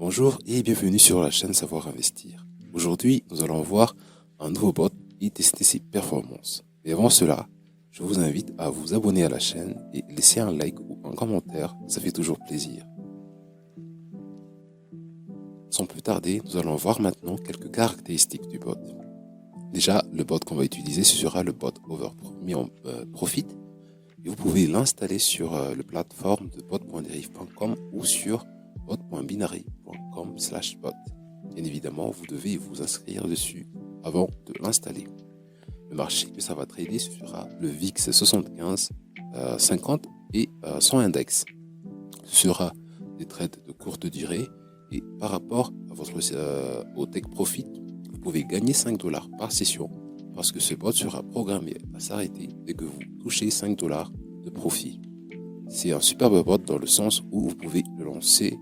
Bonjour et bienvenue sur la chaîne Savoir Investir. Aujourd'hui, nous allons voir un nouveau bot et tester ses performances. Mais avant cela, je vous invite à vous abonner à la chaîne et laisser un like ou un commentaire, ça fait toujours plaisir. Sans plus tarder, nous allons voir maintenant quelques caractéristiques du bot. Déjà, le bot qu'on va utiliser, ce sera le bot Profit. Et vous pouvez l'installer sur la plateforme de bot.derive.com ou sur bot.binary.com/bot. Bien évidemment, vous devez vous inscrire dessus avant de l'installer. Le marché que ça va trader, ce sera le VIX 75, 50 et 100 index. Ce sera des trades de courte durée et par rapport à au Take Profit, vous pouvez gagner 5 dollars par session parce que ce bot sera programmé à s'arrêter dès que vous touchez 5 dollars de profit. C'est un superbe bot dans le sens où vous pouvez le lancer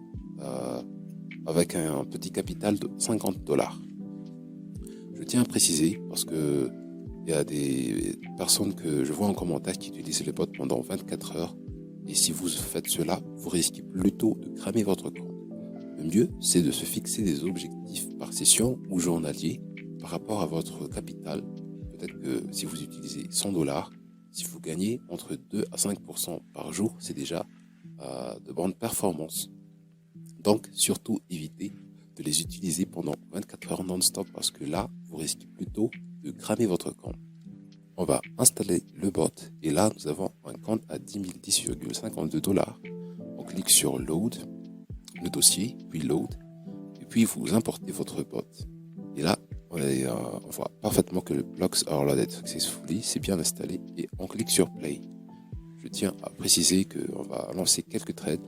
avec un petit capital de 50 dollars. Je tiens à préciser parce que il y a des personnes que je vois en commentaire qui utilisent le bot pendant 24 heures et si vous faites cela, vous risquez plutôt de cramer votre compte. Le mieux, c'est de se fixer des objectifs par session ou journalier par rapport à votre capital. Peut-être que si vous utilisez 100 dollars, si vous gagnez entre 2 à 5% par jour, c'est déjà de bonnes performances. Donc, surtout, évitez de les utiliser pendant 24 heures non-stop parce que là, vous risquez plutôt de cramer votre compte. On va installer le bot et là, nous avons un compte à 10 dollars. On clique sur Load, le dossier, puis Load, et puis vous importez votre bot. Et là, on voit parfaitement que le blocks are loaded successfully, c'est bien installé et on clique sur Play. Je tiens à préciser qu'on va lancer quelques trades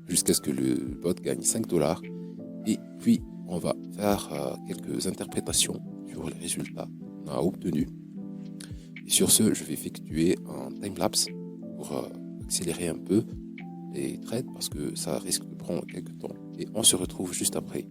jusqu'à ce que le bot gagne 5 dollars et puis on va faire quelques interprétations sur les résultats qu'on a obtenus. Et sur ce, je vais effectuer un time-lapse pour accélérer un peu les trades parce que ça risque de prendre quelques temps et on se retrouve juste après.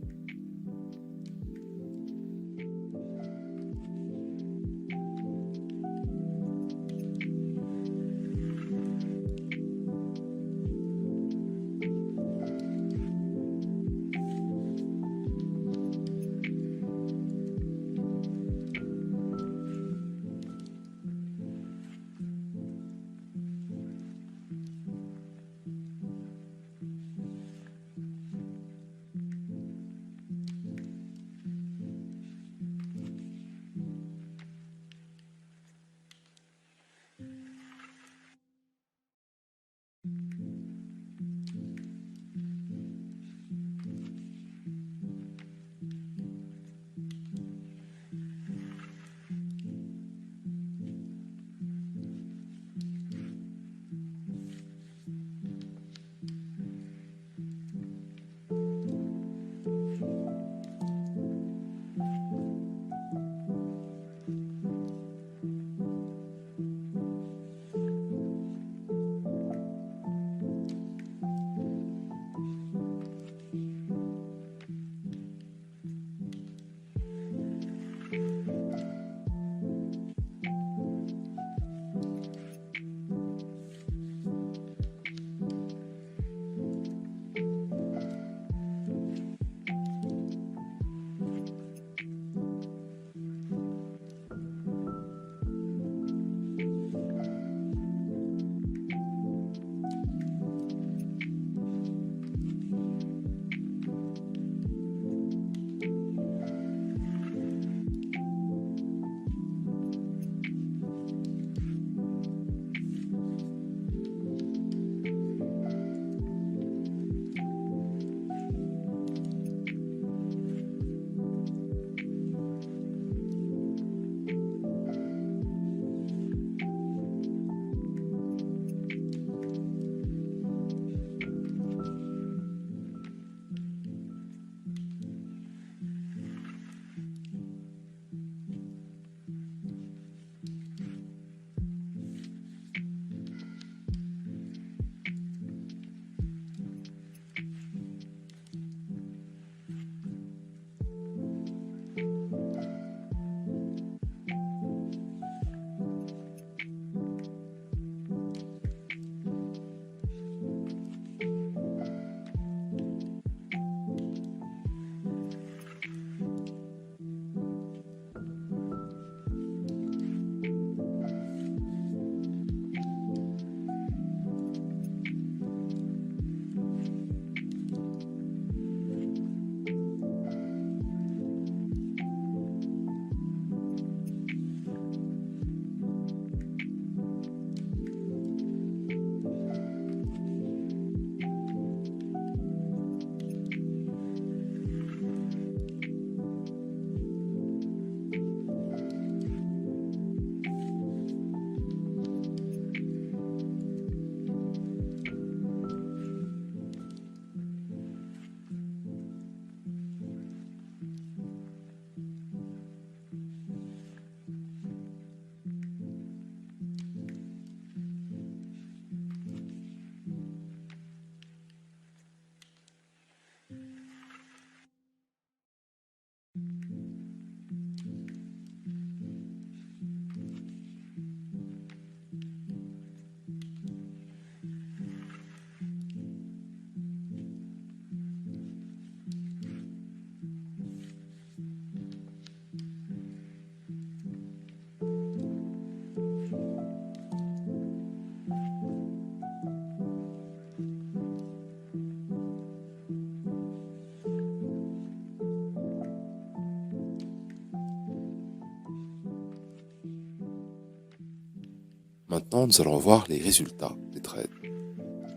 Maintenant, nous allons voir les résultats des trades.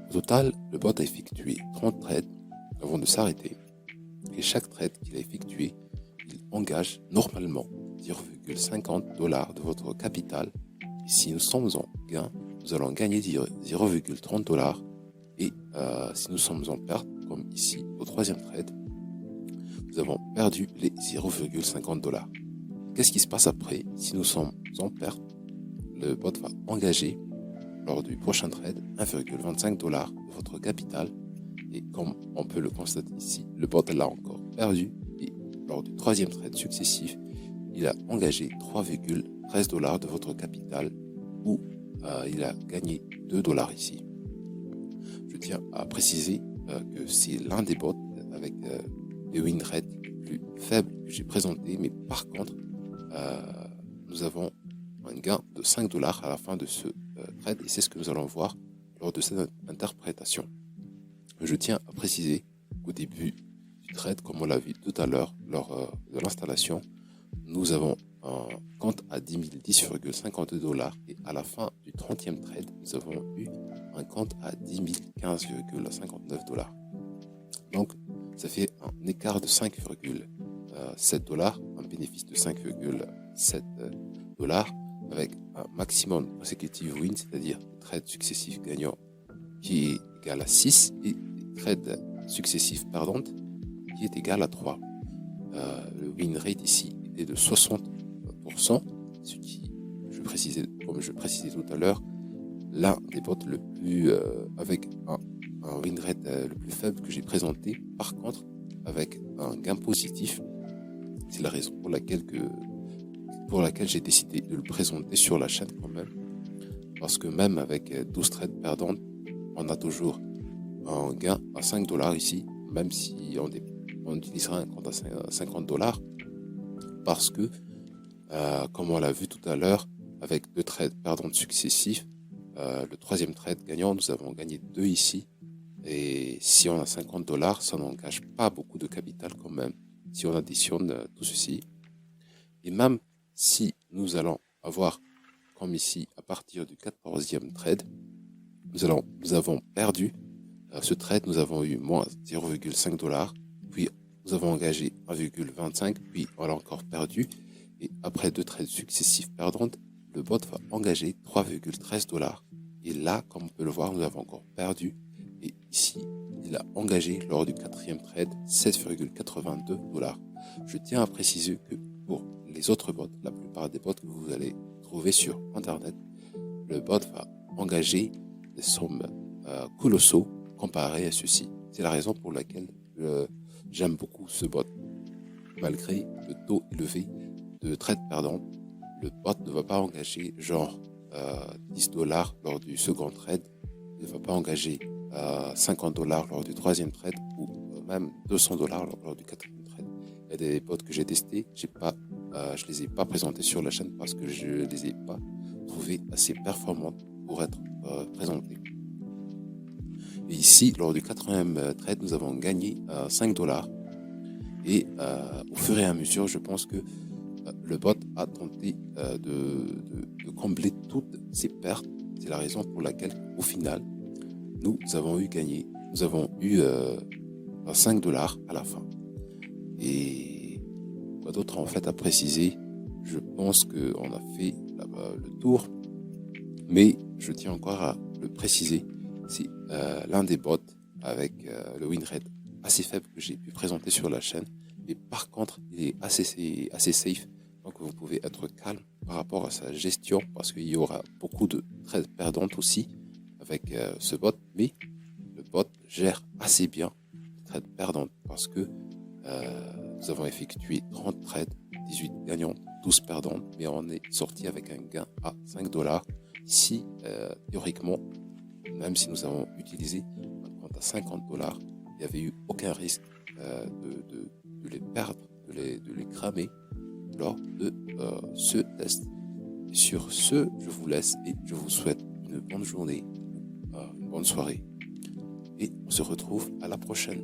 Au total, le bot a effectué 30 trades avant de s'arrêter. Et chaque trade qu'il a effectué, il engage normalement 0,50 $ de votre capital. Et si nous sommes en gain, nous allons gagner 0,30 $. Et si nous sommes en perte, comme ici au troisième trade, nous avons perdu les 0,50 $. Qu'est-ce qui se passe après? Si nous sommes en perte, le bot va engager lors du prochain trade 1,25 $ de votre capital. Et comme on peut le constater ici, le bot l'a encore perdu. Et lors du troisième trade successif, il a engagé 3,13 $ de votre capital, ou il a gagné 2 $ ici. Je tiens à préciser que c'est l'un des bots avec des win rates les plus faibles que j'ai présenté, mais par contre, nous avons un gain de 5 $ à la fin de ce trade, et c'est ce que nous allons voir lors de cette interprétation. Je tiens à préciser qu'au début du trade, comme on l'a vu tout à l'heure lors de l'installation, nous avons un compte à 10 010,52 $, et à la fin du 30e trade, nous avons eu un compte à 10 015,59 $. Donc, ça fait un écart de 5,7 $, un bénéfice de 5,7 $, avec un maximum consecutive win, c'est-à-dire trade successifs gagnants qui est égal à 6, et trade successifs perdantes qui est égal à 3. Le win rate ici était de 60%, ce qui, comme je précisais tout à l'heure, l'un des bots le plus avec un win rate le plus faible que j'ai présenté. Par contre, avec un gain positif, c'est la raison pour laquelle j'ai décidé de le présenter sur la chaîne quand même, parce que même avec 12 trades perdantes, on a toujours un gain à 5 $ ici, même si on utilisera un compte à 50 $, parce que comme on l'a vu tout à l'heure, avec 2 trades perdantes successifs, le troisième trade gagnant, nous avons gagné 2 ici, et si on a 50 $, ça n'engage pas beaucoup de capital quand même, si on additionne tout ceci. Et même si nous allons avoir, comme ici, à partir du 14e trade, nous avons perdu ce trade, nous avons eu moins 0,5 $, puis nous avons engagé 1,25, puis on l'a encore perdu, et après 2 trades successifs perdantes, le bot va engager 3,13 $. Et là, comme on peut le voir, nous avons encore perdu, et ici, il a engagé lors du 4e trade 7,82 $. Je tiens à préciser que pour les autres bots, la plupart des bots que vous allez trouver sur Internet, le bot va engager des sommes colossaux comparées à ceci. C'est la raison pour laquelle j'aime beaucoup ce bot. Malgré le taux élevé de trades perdantes, le bot ne va pas engager genre 10 $ lors du second trade, il ne va pas engager 50 $ lors du troisième trade, ou même 200 $ lors du quatrième trade. Il y a des bots que j'ai testés, je les ai pas présentés sur la chaîne parce que je les ai pas trouvés assez performantes pour être présentés. Et ici, lors du 4e trade, nous avons gagné 5 $. Et au fur et à mesure, je pense que le bot a tenté de combler toutes ses pertes. C'est la raison pour laquelle, au final, nous avons eu 5 $ à la fin. Et quoi d'autre en fait à préciser? Je pense qu'on a fait le tour, mais je tiens encore à le préciser. C'est l'un des bots avec le win rate assez faible que j'ai pu présenter sur la chaîne, mais par contre il est assez safe, donc vous pouvez être calme par rapport à sa gestion, parce qu'il y aura beaucoup de trades perdantes aussi avec ce bot, mais le bot gère assez bien les trades perdantes, parce que nous avons effectué 30 trades, 18 gagnants, 12 perdants, mais on est sorti avec un gain à 5 $. Si théoriquement, même si nous avons utilisé un compte à 50 $, il n'y avait eu aucun risque de les perdre, de les cramer lors de ce test. Et sur ce, je vous laisse et je vous souhaite une bonne journée, une bonne soirée. Et on se retrouve à la prochaine.